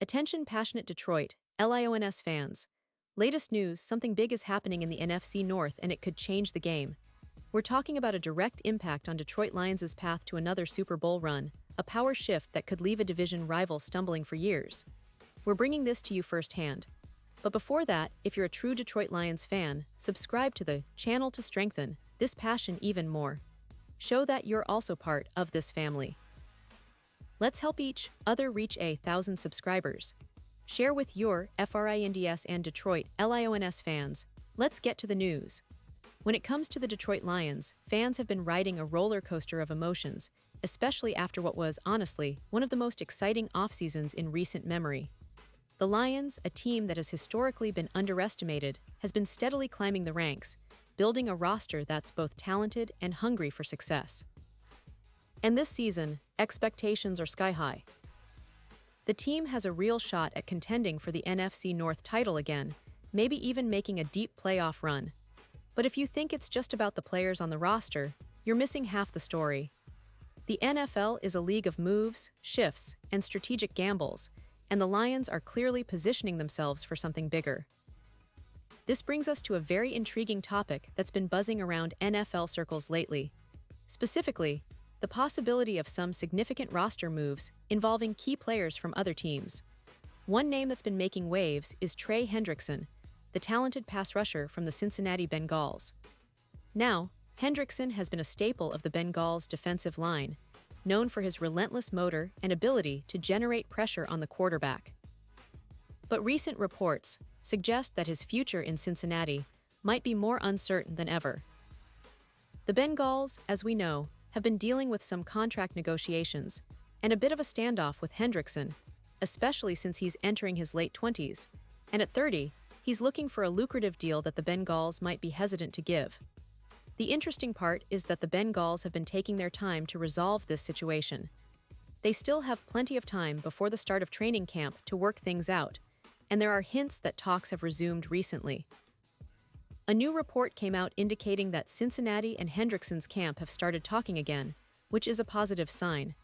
Attention passionate Detroit, Lions fans. Latest news, something big is happening in the NFC North and it could change the game. We're talking about a direct impact on Detroit Lions' path to another Super Bowl run, a power shift that could leave a division rival stumbling for years. We're bringing this to you firsthand. But before that, if you're a true Detroit Lions fan, subscribe to the channel to strengthen this passion even more. Show that you're also part of this family. Let's help each other reach 1,000 subscribers. Share with your FRINDS and Detroit Lions fans. Let's get to the news. When it comes to the Detroit Lions, fans have been riding a roller coaster of emotions, especially after what was, honestly, one of the most exciting off-seasons in recent memory. The Lions, a team that has historically been underestimated, has been steadily climbing the ranks, building a roster that's both talented and hungry for success. And this season, expectations are sky-high. The team has a real shot at contending for the NFC North title again, maybe even making a deep playoff run. But if you think it's just about the players on the roster, you're missing half the story. The NFL is a league of moves, shifts, and strategic gambles, and the Lions are clearly positioning themselves for something bigger. This brings us to a very intriguing topic that's been buzzing around NFL circles lately. Specifically, the possibility of some significant roster moves involving key players from other teams. One name that's been making waves is Trey Hendrickson, the talented pass rusher from the Cincinnati Bengals. Now, Hendrickson has been a staple of the Bengals' defensive line, known for his relentless motor and ability to generate pressure on the quarterback. But recent reports suggest that his future in Cincinnati might be more uncertain than ever. The Bengals, as we know, have been dealing with some contract negotiations and a bit of a standoff with Hendrickson, especially since he's entering his late 20s, and at 30, he's looking for a lucrative deal that the Bengals might be hesitant to give. The interesting part is that the Bengals have been taking their time to resolve this situation. They still have plenty of time before the start of training camp to work things out, and there are hints that talks have resumed recently. A new report came out indicating that Cincinnati and Hendrickson's camp have started talking again, which is a positive sign.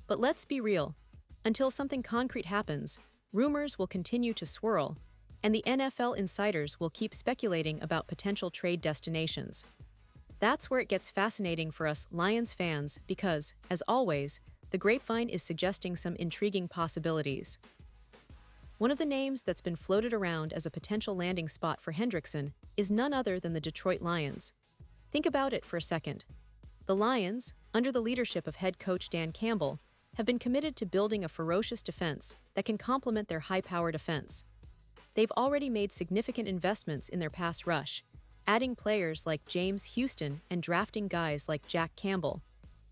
But let's be real. Until something concrete happens, rumors will continue to swirl, and the NFL insiders will keep speculating about potential trade destinations. That's where it gets fascinating for us Lions fans because, as always, the grapevine is suggesting some intriguing possibilities. One of the names that's been floated around as a potential landing spot for Hendrickson is none other than the Detroit Lions. Think about it for a second. The Lions, under the leadership of head coach Dan Campbell, have been committed to building a ferocious defense that can complement their high-powered offense. They've already made significant investments in their pass rush, adding players like James Houston and drafting guys like Jack Campbell,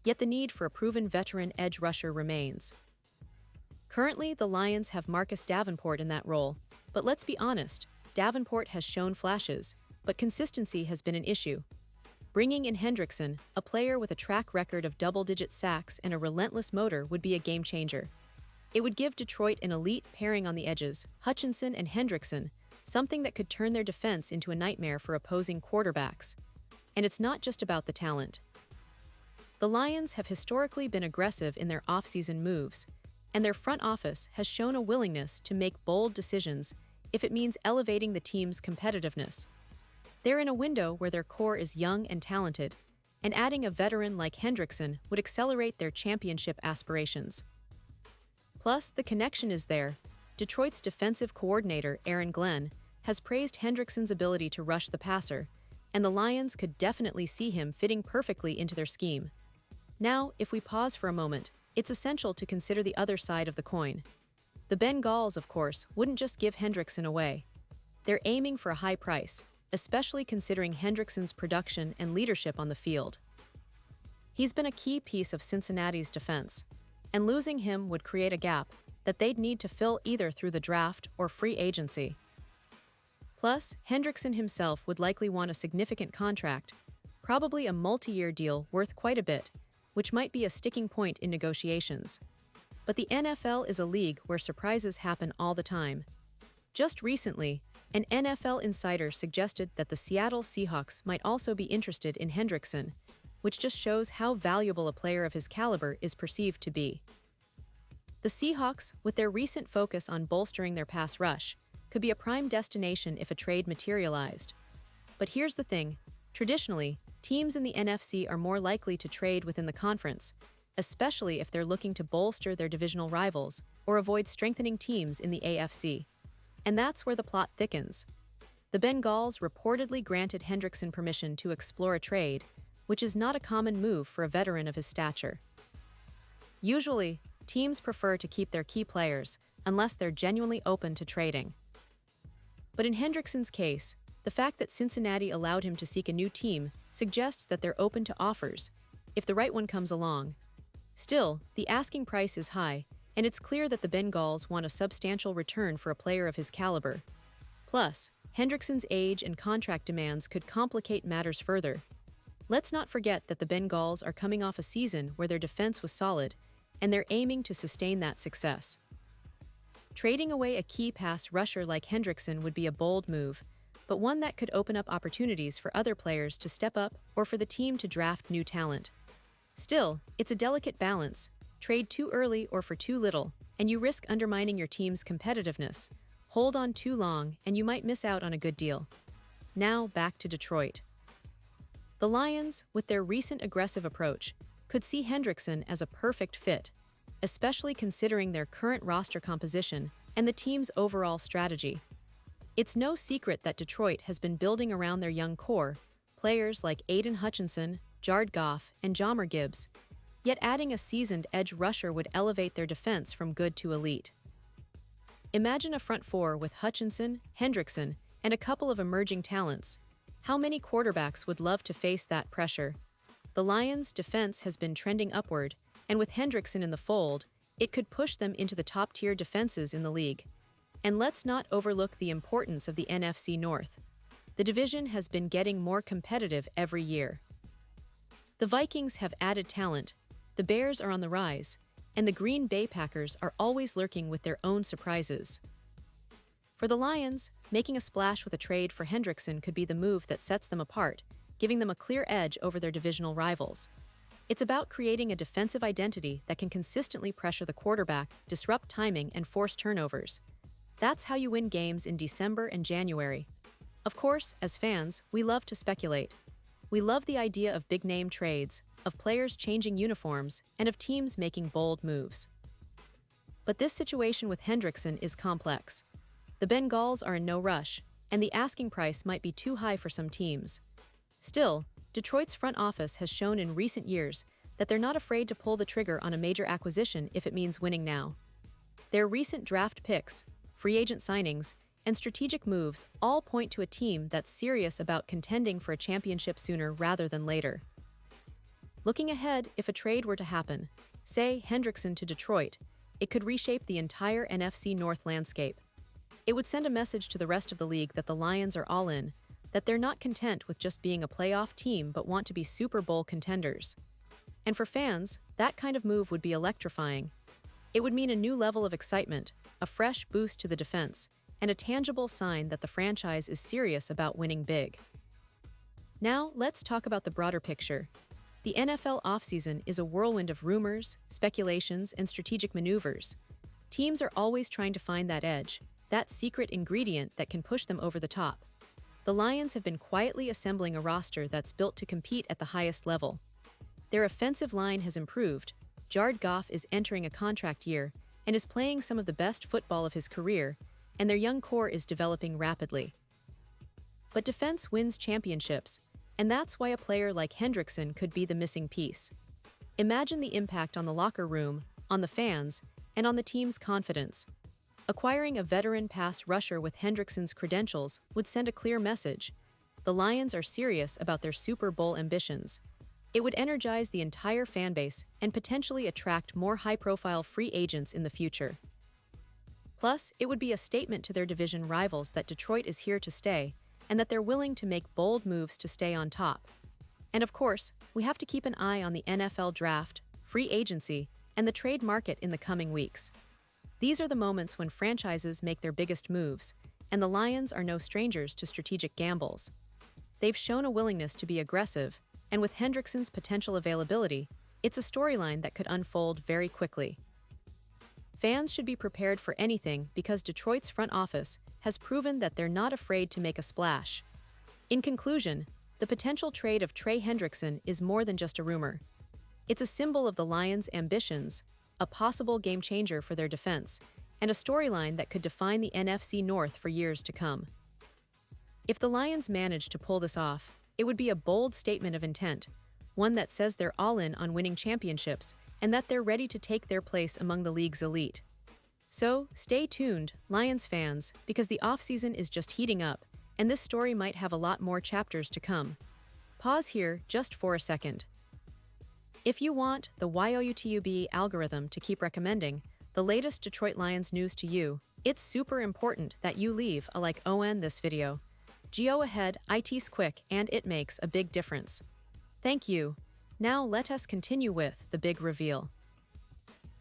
yet the need for a proven veteran edge rusher remains. Currently, the Lions have Marcus Davenport in that role, but let's be honest, Davenport has shown flashes, but consistency has been an issue. Bringing in Hendrickson, a player with a track record of double-digit sacks and a relentless motor, would be a game-changer. It would give Detroit an elite pairing on the edges, Hutchinson and Hendrickson, something that could turn their defense into a nightmare for opposing quarterbacks. And it's not just about the talent. The Lions have historically been aggressive in their off-season moves, and their front office has shown a willingness to make bold decisions if it means elevating the team's competitiveness. They're in a window where their core is young and talented, and adding a veteran like Hendrickson would accelerate their championship aspirations. Plus, the connection is there. Detroit's defensive coordinator, Aaron Glenn, has praised Hendrickson's ability to rush the passer, and the Lions could definitely see him fitting perfectly into their scheme. Now, if we pause for a moment, it's essential to consider the other side of the coin. The Bengals, of course, wouldn't just give Hendrickson away. They're aiming for a high price, especially considering Hendrickson's production and leadership on the field. He's been a key piece of Cincinnati's defense, and losing him would create a gap that they'd need to fill either through the draft or free agency. Plus, Hendrickson himself would likely want a significant contract, probably a multi-year deal worth quite a bit, which might be a sticking point in negotiations. But the NFL is a league where surprises happen all the time. Just recently, an NFL insider suggested that the Seattle Seahawks might also be interested in Hendrickson, which just shows how valuable a player of his caliber is perceived to be. The Seahawks, with their recent focus on bolstering their pass rush, could be a prime destination if a trade materialized. But here's the thing. Traditionally, teams in the NFC are more likely to trade within the conference, especially if they're looking to bolster their divisional rivals or avoid strengthening teams in the AFC. And that's where the plot thickens. The Bengals reportedly granted Hendrickson permission to explore a trade, which is not a common move for a veteran of his stature. Usually, teams prefer to keep their key players unless they're genuinely open to trading. But in Hendrickson's case, the fact that Cincinnati allowed him to seek a new team suggests that they're open to offers, if the right one comes along. Still, the asking price is high, and it's clear that the Bengals want a substantial return for a player of his caliber. Plus, Hendrickson's age and contract demands could complicate matters further. Let's not forget that the Bengals are coming off a season where their defense was solid, and they're aiming to sustain that success. Trading away a key pass rusher like Hendrickson would be a bold move, but one that could open up opportunities for other players to step up or for the team to draft new talent. Still, it's a delicate balance. Trade too early or for too little, and you risk undermining your team's competitiveness. Hold on too long, and you might miss out on a good deal. Now, back to Detroit. The Lions, with their recent aggressive approach, could see Hendrickson as a perfect fit, especially considering their current roster composition and the team's overall strategy. It's no secret that Detroit has been building around their young core, players like Aiden Hutchinson, Jared Goff, and Jahmyr Gibbs, yet adding a seasoned edge rusher would elevate their defense from good to elite. Imagine a front four with Hutchinson, Hendrickson, and a couple of emerging talents. How many quarterbacks would love to face that pressure? The Lions' defense has been trending upward, and with Hendrickson in the fold, it could push them into the top-tier defenses in the league. And let's not overlook the importance of the NFC North. The division has been getting more competitive every year. The Vikings have added talent, the Bears are on the rise, and the Green Bay Packers are always lurking with their own surprises. For the Lions, making a splash with a trade for Hendrickson could be the move that sets them apart, giving them a clear edge over their divisional rivals. It's about creating a defensive identity that can consistently pressure the quarterback, disrupt timing, and force turnovers. That's how you win games in December and January. Of course, as fans, we love to speculate. We love the idea of big-name trades, of players changing uniforms, and of teams making bold moves. But this situation with Hendrickson is complex. The Bengals are in no rush, and the asking price might be too high for some teams. Still, Detroit's front office has shown in recent years that they're not afraid to pull the trigger on a major acquisition if it means winning now. Their recent draft picks, free agent signings, and strategic moves all point to a team that's serious about contending for a championship sooner rather than later. Looking ahead, if a trade were to happen, say Hendrickson to Detroit, it could reshape the entire NFC North landscape. It would send a message to the rest of the league that the Lions are all in, that they're not content with just being a playoff team but want to be Super Bowl contenders. And for fans, that kind of move would be electrifying. It would mean a new level of excitement, a fresh boost to the defense, and a tangible sign that the franchise is serious about winning big. Now, let's talk about the broader picture. The NFL offseason is a whirlwind of rumors, speculations, and strategic maneuvers. Teams are always trying to find that edge, that secret ingredient that can push them over the top. The Lions have been quietly assembling a roster that's built to compete at the highest level. Their offensive line has improved. Jared Goff is entering a contract year and is playing some of the best football of his career, and their young core is developing rapidly. But defense wins championships, and that's why a player like Hendrickson could be the missing piece. Imagine the impact on the locker room, on the fans, and on the team's confidence. Acquiring a veteran pass rusher with Hendrickson's credentials would send a clear message. The Lions are serious about their Super Bowl ambitions. It would energize the entire fanbase and potentially attract more high-profile free agents in the future. Plus, it would be a statement to their division rivals that Detroit is here to stay and that they're willing to make bold moves to stay on top. And of course, we have to keep an eye on the NFL draft, free agency, and the trade market in the coming weeks. These are the moments when franchises make their biggest moves, and the Lions are no strangers to strategic gambles. They've shown a willingness to be aggressive, and with Hendrickson's potential availability, it's a storyline that could unfold very quickly. Fans should be prepared for anything because Detroit's front office has proven that they're not afraid to make a splash. In conclusion, the potential trade of Trey Hendrickson is more than just a rumor. It's a symbol of the Lions' ambitions, a possible game-changer for their defense, and a storyline that could define the NFC North for years to come. If the Lions manage to pull this off, it would be a bold statement of intent, one that says they're all in on winning championships and that they're ready to take their place among the league's elite. So, stay tuned, Lions fans, because the offseason is just heating up, and this story might have a lot more chapters to come. Pause here just for a second. If you want the YouTube algorithm to keep recommending the latest Detroit Lions news to you, it's super important that you leave a like on this video. Go ahead, it's quick and it makes a big difference. Thank you. Now let us continue with the big reveal.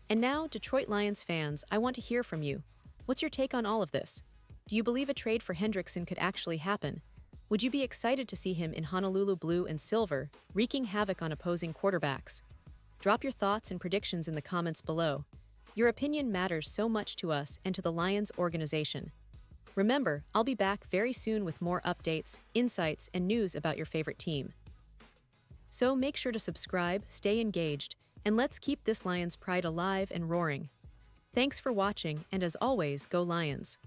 And now, Detroit Lions fans, I want to hear from you. What's your take on all of this? Do you believe a trade for Hendrickson could actually happen? Would you be excited to see him in Honolulu blue and silver, wreaking havoc on opposing quarterbacks? Drop your thoughts and predictions in the comments below. Your opinion matters so much to us and to the Lions organization. Remember, I'll be back very soon with more updates, insights, and news about your favorite team. So make sure to subscribe, stay engaged, and let's keep this Lions pride alive and roaring. Thanks for watching, and as always, go Lions!